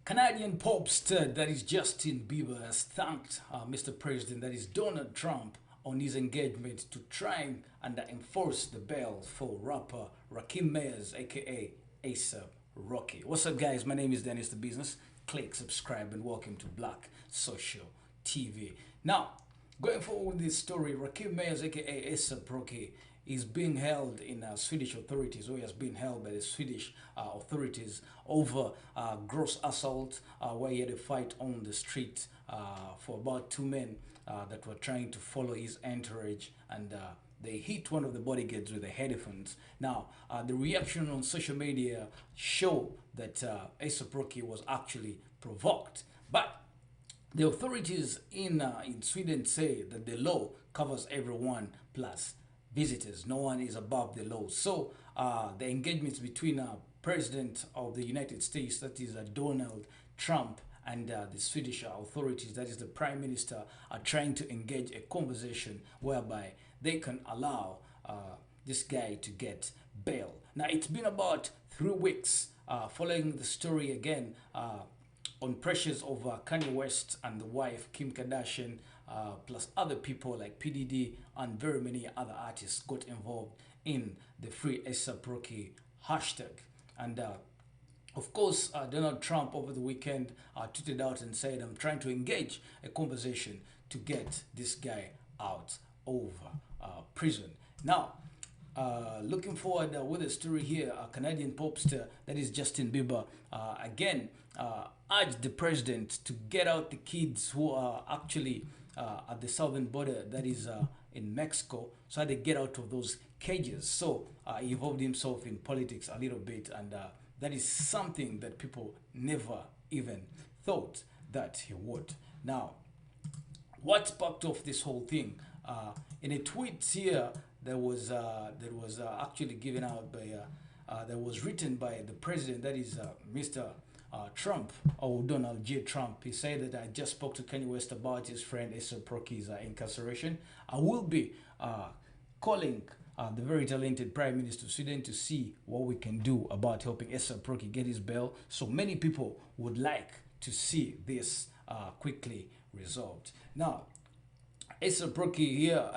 Canadian pop star that is Justin Bieber has thanked Mr. President, that is Donald Trump, on his engagement to try and enforce the bail for rapper Rakim Mayers, aka ASAP Rocky. What's up, guys? My name is Dennis the Business. Click subscribe and welcome to Black Social TV. Now, going forward with this story, Rakim Mayers, aka ASAP Rocky, is being held in Swedish authorities, or he has been held by the Swedish authorities over gross assault, where he had a fight on the street for about two men that were trying to follow his entourage, and they hit one of the bodyguards with the headphones. Now, the reaction on social media show that ASAP Rocky was actually provoked, but the authorities in Sweden say that the law covers everyone plus visitors. No one is above the law. So the engagements between President of the United States, that is Donald Trump, and the Swedish authorities, that is the Prime Minister, are trying to engage a conversation whereby they can allow this guy to get bail. Now, it's been about 3 weeks following the story again on pressures of Kanye West and the wife Kim Kardashian, plus other people like PDD and very many other artists got involved in the Free ASAP Rocky hashtag. And of course, Donald Trump over the weekend tweeted out and said, "I'm trying to engage a conversation to get this guy out of prison." Now, looking forward with the story here, a Canadian pop star, that is Justin Bieber, again urged the president to get out the kids who are actually at the southern border, that is in Mexico, so they get out of those cages. So he involved himself in politics a little bit, and that is something that people never even thought that he would. Now, what sparked off this whole thing? In a tweet here that was actually given out by that was written by the president, that is Mr. Trump, or Donald J. Trump. He said that I just spoke to Kanye West about his friend ASAP Rocky's incarceration. I will be calling the very talented Prime Minister of Sweden to see what we can do about helping ASAP Rocky get his bail. So many people would like to see this quickly resolved. Now, ASAP Rocky here,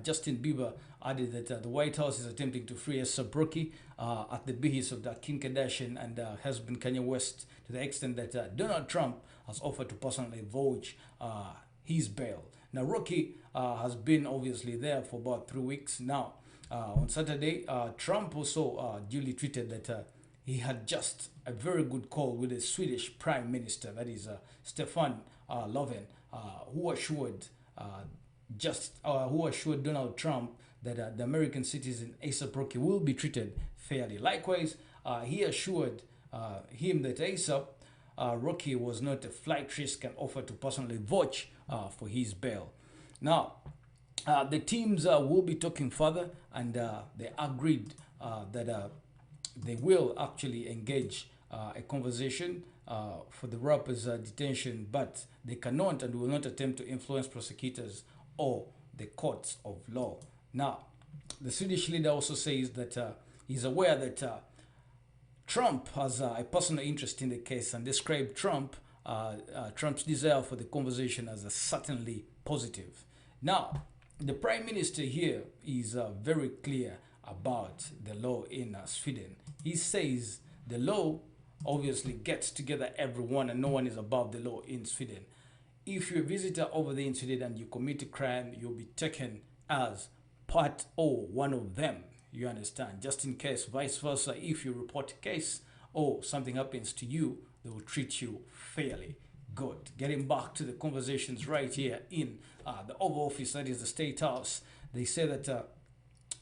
Justin Bieber added that the White House is attempting to free ASAP Rocky at the behest of Kim Kardashian and husband Kanye West, to the extent that Donald Trump has offered to personally vouch his bail. Now, Rocky has been obviously there for about 3 weeks now. On Saturday, Trump also duly tweeted that he had just a very good call with the Swedish Prime Minister, that is Stefan Löfven, who assured Donald Trump that the American citizen ASAP Rocky will be treated fairly. Likewise, he assured him that ASAP Rocky was not a flight risk and offered to personally vouch for his bail. Now, the teams will be talking further, and they agreed that they will actually engage a conversation for the rapper's detention, but they cannot and will not attempt to influence prosecutors or the courts of law. Now, the Swedish leader also says that he's aware that Trump has a personal interest in the case, and described Trump's desire for the conversation as certainly positive. Now, the Prime Minister here is very clear about the law in Sweden. He says the law obviously gets together everyone, and no one is above the law in Sweden. If you're a visitor over there in Sweden and you commit a crime, you'll be taken as part or one of them. You understand? Just in case, vice versa, if you report a case or something happens to you, they will treat you fairly good. Getting back to the conversations right here in the Oval Office, that is the State House, they say that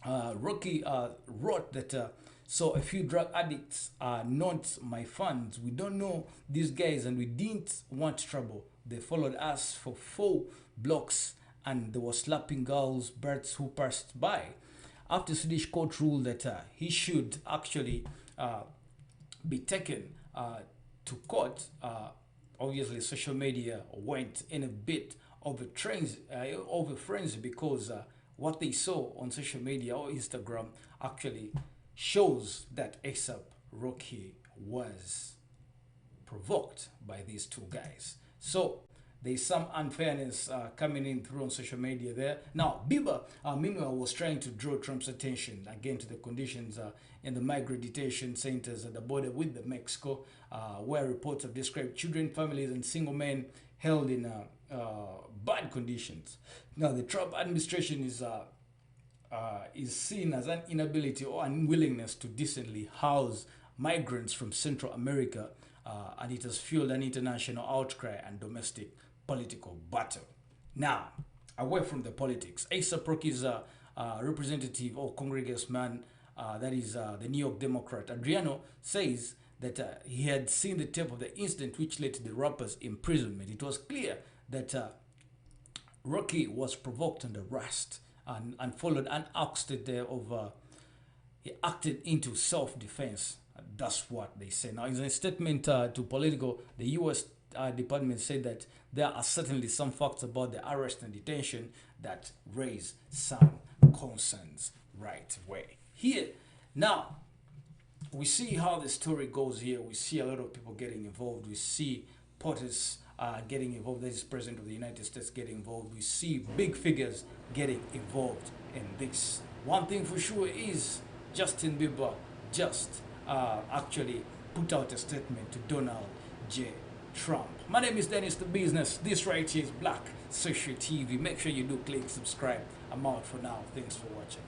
Rocky wrote that so a few drug addicts are not my fans. We don't know these guys and we didn't want trouble. They followed us for 4 blocks and they were slapping girls, birds who passed by. After Swedish court ruled that he should actually be taken to court, obviously social media went in a bit of a frenzy, because what they saw on social media or Instagram actually shows that ASAP Rocky was provoked by these two guys. So there's some unfairness coming in through on social media there. Now, Bieber, meanwhile, was trying to draw Trump's attention again to the conditions in the migrant detention centers at the border with the Mexico, where reports have described children, families, and single men held in bad conditions. Now, the Trump administration is seen as an inability or unwillingness to decently house migrants from Central America, and it has fueled an international outcry and domestic political battle. Now, away from the politics, A$AP Rocky's representative or congressman, that is the New York Democrat, Adriano, says that he had seen the tape of the incident which led to the rapper's imprisonment. It was clear that Rocky was provoked and harassed and followed an accident of he acted into self-defense. That's what they say. Now, in a statement to Politico, the U.S. Department said that there are certainly some facts about the arrest and detention that raise some concerns right away. Here, now, we see how the story goes here. We see a lot of people getting involved. We see POTUS getting involved. That is President of the United States getting involved. We see big figures getting involved in this. One thing for sure is Justin Bieber just actually put out a statement to Donald J. Trump. My name is Dennis the Business. This right here is Black Social TV. Make sure you do click subscribe. I'm out for now. Thanks for watching.